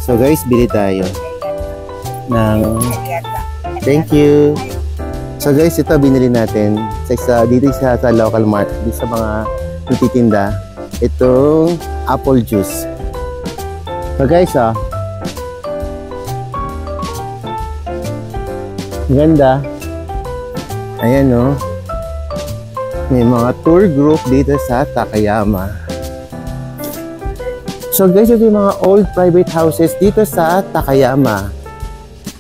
So guys, bili tayo ng thank you. So guys, ito binili natin dito sa local mart, dito sa mga nagtitinda, itong apple juice. So guys, ganda. Ayan, may mga tour group dito sa Takayama. So guys, ito yung mga old private houses dito sa Takayama.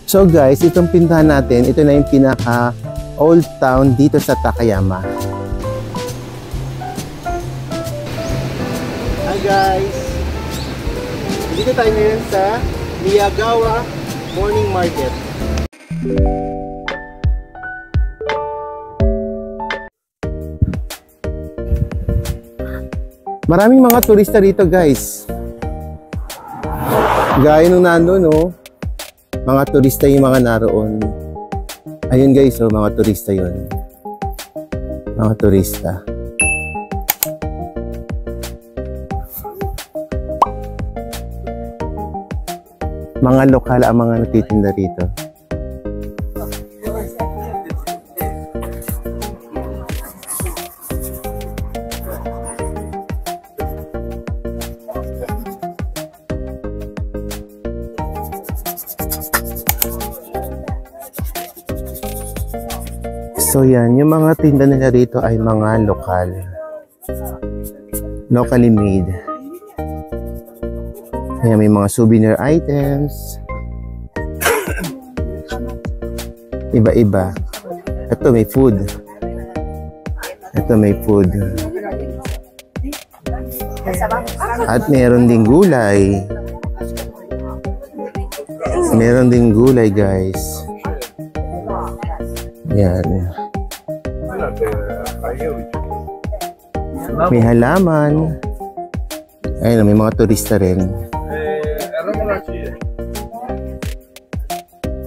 So guys, itong pintahan natin, ito na yung pinaka old town dito sa Takayama. Hi guys! Dito tayo ngayon sa Miyagawa Morning Market. Maraming mga turista dito guys. Gaya nung nandun, mga turista yung mga naroon. Ayun guys, mga turista yun. Mga turista. Mga lokal ang mga nagtitinda rito. So yan, yung mga tinda nila rito ay mga lokal. Locally made. Ayan, may mga souvenir items. Iba-iba. Ito may food. Ito may food. At meron ding gulay. Meron ding gulay guys. Yan. May halaman. Ayun, may mga turista rin.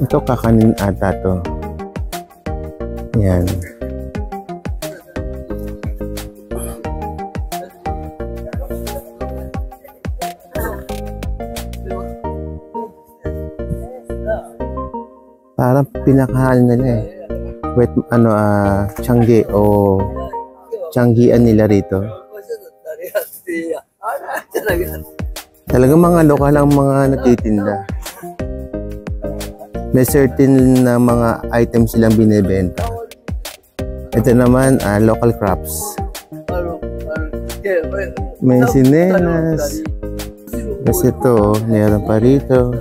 Ito kakanin ata to. Yan. Parang pinakahan nila wet, Changi o Changian nila rito. Talagang mga lokal ang mga nagtitinda. May certain na mga items silang binibenta. Ito naman, local crops. May sinelas. Kasi ito, meron pa rito.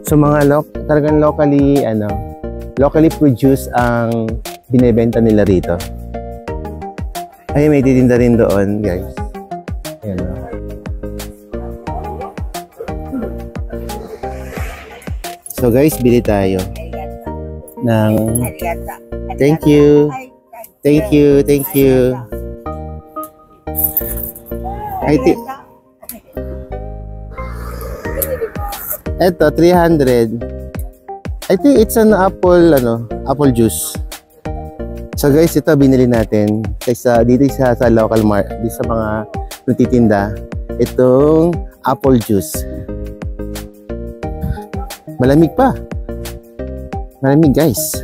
So mga talagang locally produced ang binebenta nila rito. Ay, may titinda rin doon, guys. Ayan. So guys, bili tayo ng thank you. Thank you, thank you. Ito, 300. I think it's an apple juice. So guys, ito binili natin dito sa local mart, dito sa mga nagtitinda, itong apple juice. Malamig pa. Malamig guys.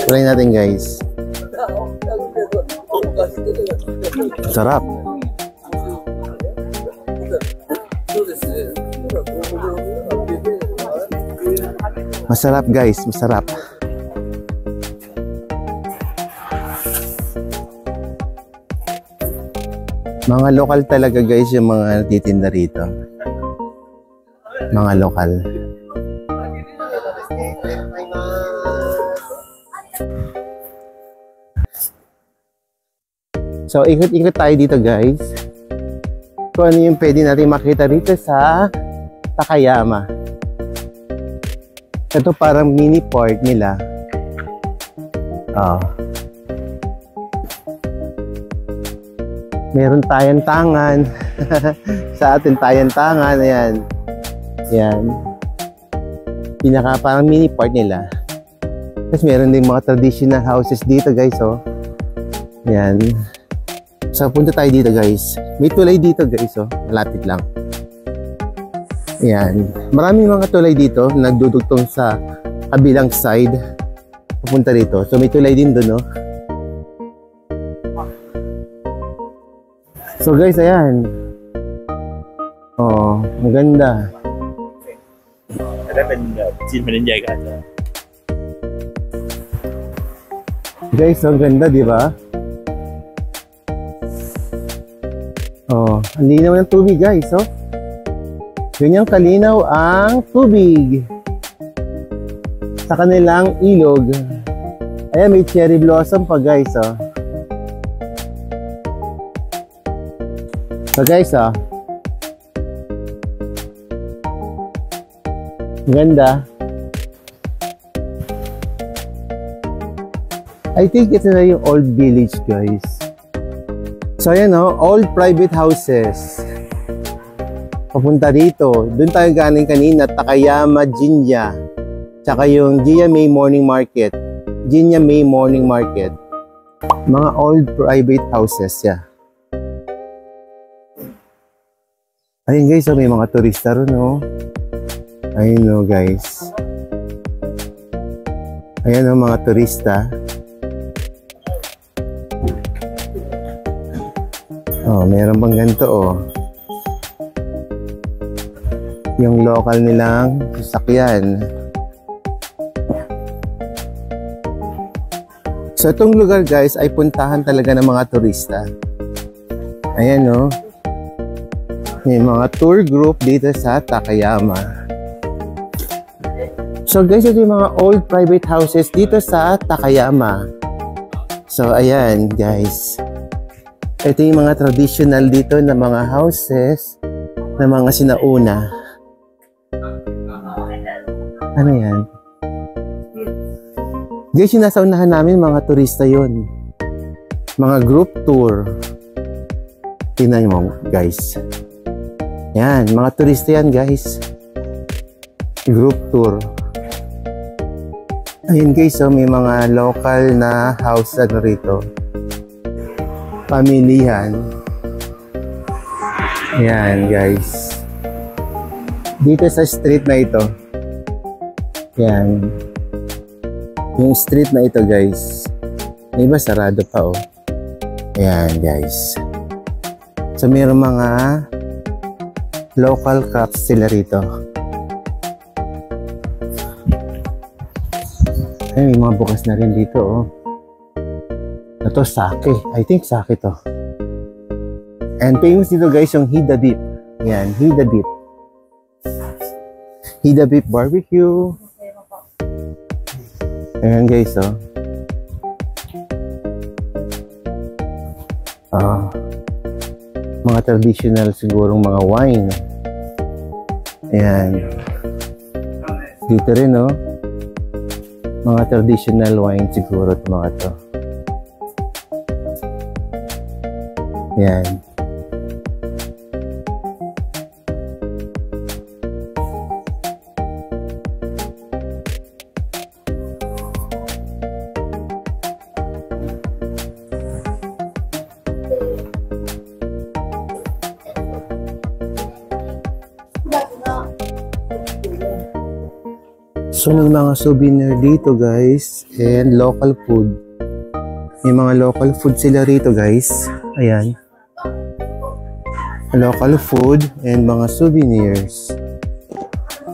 Try natin guys. Sarap. Masarap guys, masarap. Mga lokal talaga guys yung mga nagtitinda rito. Mga lokal. So ikot-ikot tayo dito guys. Kung ano yung pwede natin makita rito sa Takayama. Ito parang mini port nila. Meron tayan-tangan. Sa atin tayan-tangan. Ayan. Ayan. Pinaka parang mini port nila. Tapos meron din mga traditional houses dito guys, oh. Yan. So punta tayo dito guys. May tulay dito guys, oh. Malapit lang. Yan. Maraming mga tulay dito nagdudugtong sa kabilang side. Pupunta dito. So may tulay din doon, oh. So guys, ayan. Oh, maganda. ได้เป็นจีนแผ่นดินใหญ่กัน Guys, ang ganda, di ba? Oh, ang linaw ng tubig, guys, oh. Ganyang kalinaw ang tubig sa kanilang ilog. Ayan, may cherry blossom pa, guys, oh. So, guys, oh. Ganda. I think ito na yung old village, guys. So, ayan, oh, old private houses. Papunta dito. Doon tayo galing kanina, Takayama, Jinya. Tsaka yung Gia May Morning Market. Jinya May Morning Market. Mga old private houses, yeah. Ayun, guys, oh, may mga turista ron, oh. Ayun, oh, guys. Ayan, oh, mga turista. Oh, meron bang ganito, oh. Yung local nilang sasakyan. So, itong lugar, guys, ay puntahan talaga ng mga turista. Ayan, oh. May mga tour group dito sa Takayama. So guys, ito yung mga old private houses dito sa Takayama. So ayan guys. Ito yung mga traditional dito na mga houses na mga sinauna. Ano yan? Guys, yung nasa unahan namin mga turista yon. Mga group tour. Tingnan mo guys. Yan, mga turista yan guys. Group tour. Ayun guys, so may mga local na house na rito. Pamilihan. Ayan guys. Dito sa street na ito. Ayan. Yung street na ito guys. May iba sarado pa, oh. Ayan guys. So mayroong mga local crafts sila rito. Ay, may mga bukas na rin dito, oh. Ito, sake. I think sake to. And famous dito, guys, yung Hida Beef. Yan, Hida Beef. Hida Beef Barbecue. Ayan, guys, oh. Mga traditional sigurong mga wine. Ayan. Dito rin, oh. Mga traditional wine siguro ito mga to. Yan. So may mga souvenir dito guys and local food. May mga local food sila rito guys. Ayan. Local food and mga souvenirs.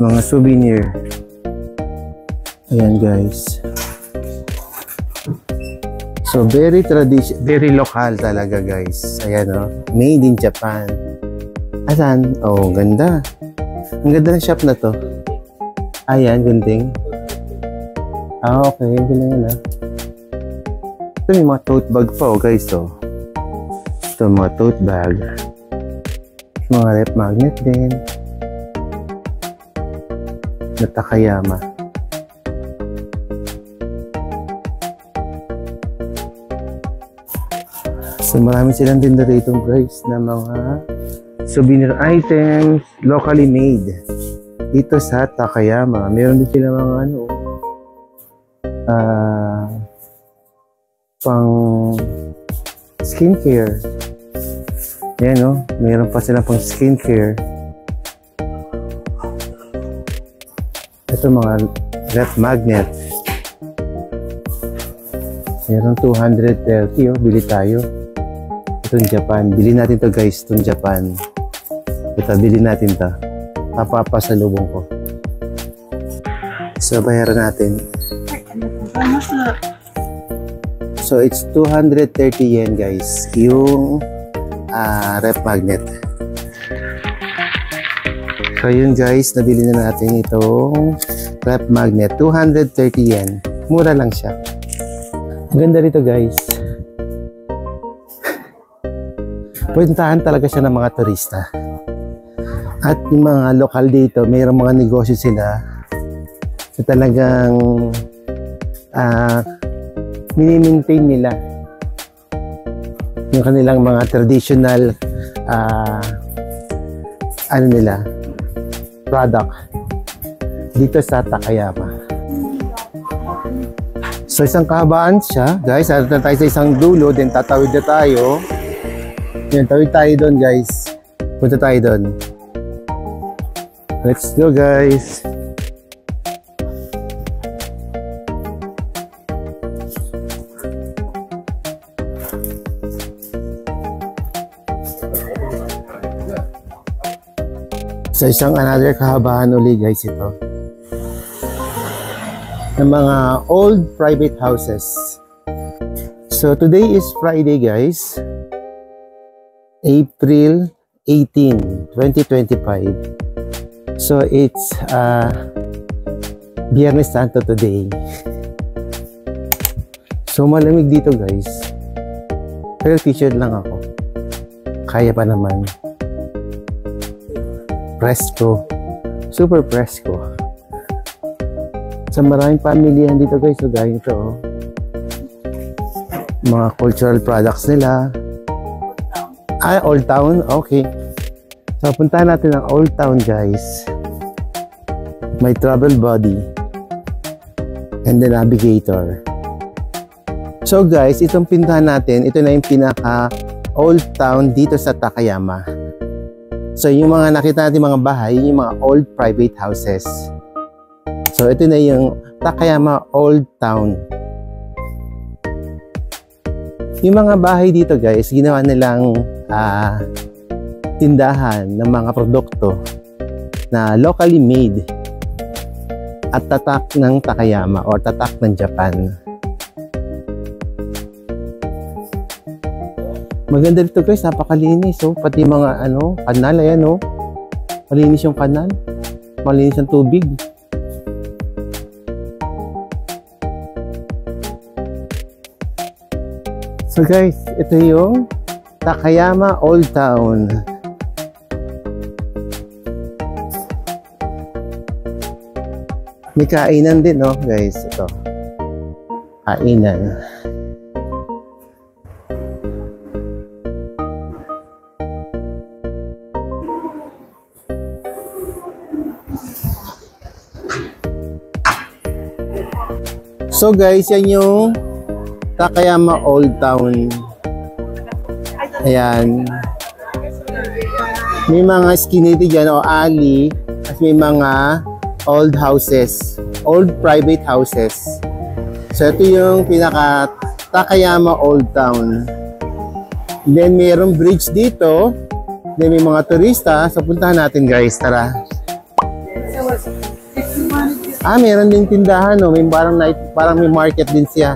Mga souvenir. Ayan guys. So very local talaga guys. Ayan, oh. Made in Japan. Asan? Oh, ganda. Ang ganda ng shop na to. Ayan, gunting. Okay. Galing yan, ah. Ito may mga tote bag pa, oh, guys, oh. Ito, mga tote bag. Mga rep magnet din. Na Takayama. So, marami silang tinda rito, guys, na mga souvenir items, locally made. Dito sa Takayama, meron din sila mga ano, pang skincare. Ayan, no? Mayroon pa sila pang skincare. Ito mga ref magnet. Mayroon 230. Oh, bili tayo. Itong Japan. Bili natin to guys. Itong Japan. Ito, bili natin to. Papapasalubong ko. So, bayaran natin. So, it's 230 yen guys. Yung ref magnet. So, yun guys. Nabili na natin itong ref magnet. 230 yen. Mura lang siya. Ang ganda rito guys. Puntahan talaga siya ng mga turista. At yung mga lokal dito, mayroong mga negosyo sila na talagang mini-maintain nila yung kanilang mga traditional ano nila, product dito sa Takayama. So isang kahabaan siya guys, at tayo sa isang dulo, then tatawid na tayo. Yan, tawid tayo doon guys. Punta tayo doon. Let's go guys. So isang another kahabaan uli guys ito. Ng mga old private houses. So today is Friday guys. April 18, 2025. So it's Biyernes Santo today. So malamig dito guys. Pero t-shirt lang ako. Kaya pa naman. Presko. Super presko. Sa maraming pamilyahan dito guys. So gaya ito. Oh. Mga cultural products nila. Old Town? Okay. So, puntahan natin ang Old Town, guys. May travel body. And the navigator. So, guys, itong pintahan natin, ito na yung pinaka Old Town dito sa Takayama. So, yung mga nakita natin mga bahay, yung mga old private houses. So, ito na yung Takayama Old Town. Yung mga bahay dito, guys, ginawa nilang tindahan ng mga produkto na locally made at tatak ng Takayama or tatak ng Japan. Maganda dito guys, napakalinis. So, pati mga kanal, ayan oh. Malinis yung kanal. Malinis ang tubig. So guys, ito yung Takayama Old Town. May kainan din, no, guys. Ito. Kainan. So guys, yan yung Takayama Old Town. Ayan. May mga skinny dyan o alley. At may mga old houses. Old private houses. So ito yung pinaka Takayama Old Town. Then mayroong bridge dito. Then may mga turista. So puntahan natin guys. Tara. Meron din tindahan, no? May parang may market din siya.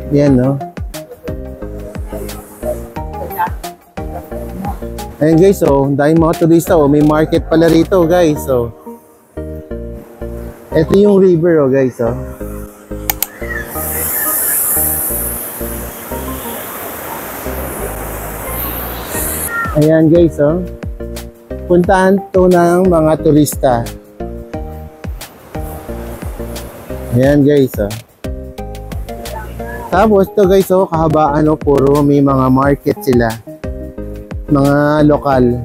Yan, no? Ayan guys, so dahil mga turista, may market pala rito guys. So ito yung river, guys, oh. Ayan guys, oh. Puntahan to ng mga turista. Ayan guys, oh. Tapos ito guys, oh, kahabaan, oh, puro may mga market sila. Mga lokal.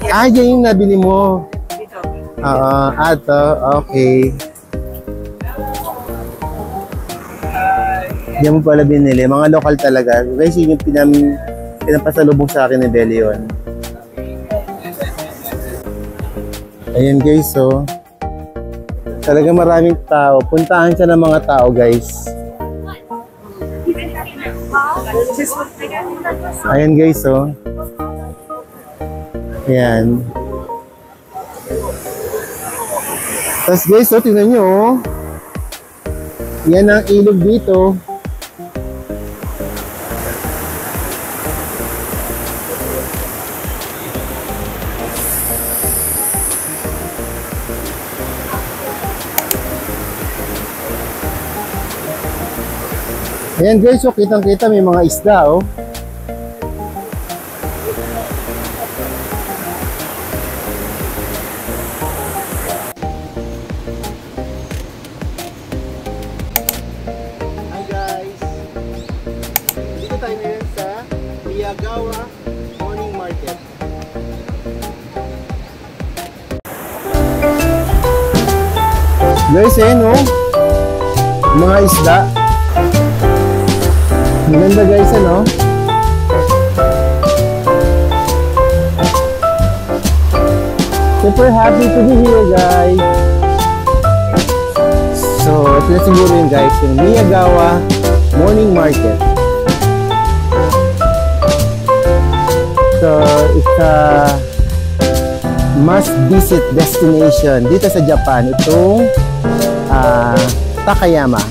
Yan yung nabili mo. Oo, ato, okay. Diyan mo pala binili. Mga local talaga. Guys, yun yung pinapasalubong sa akin ni Belion. Ayan guys, so. Talaga maraming tao. Puntahan siya ng mga tao, guys. Ayan guys, so. Ayan. Tapos guys, so, tingnan nyo, oh. Yan ang ilog dito. Ayan guys, so kitang-kita may mga isda, oh. Hi guys. Dito tayo ngayon sa Miyagawa Morning Market. Guys, ayan, oh. Mga isda. Maganda guys, ano? Super happy to be here, guys. So, ito na siguro yun guys, yung Miyagawa Morning Market. So, it's a must-visit destination dito sa Japan. Itong Takayama.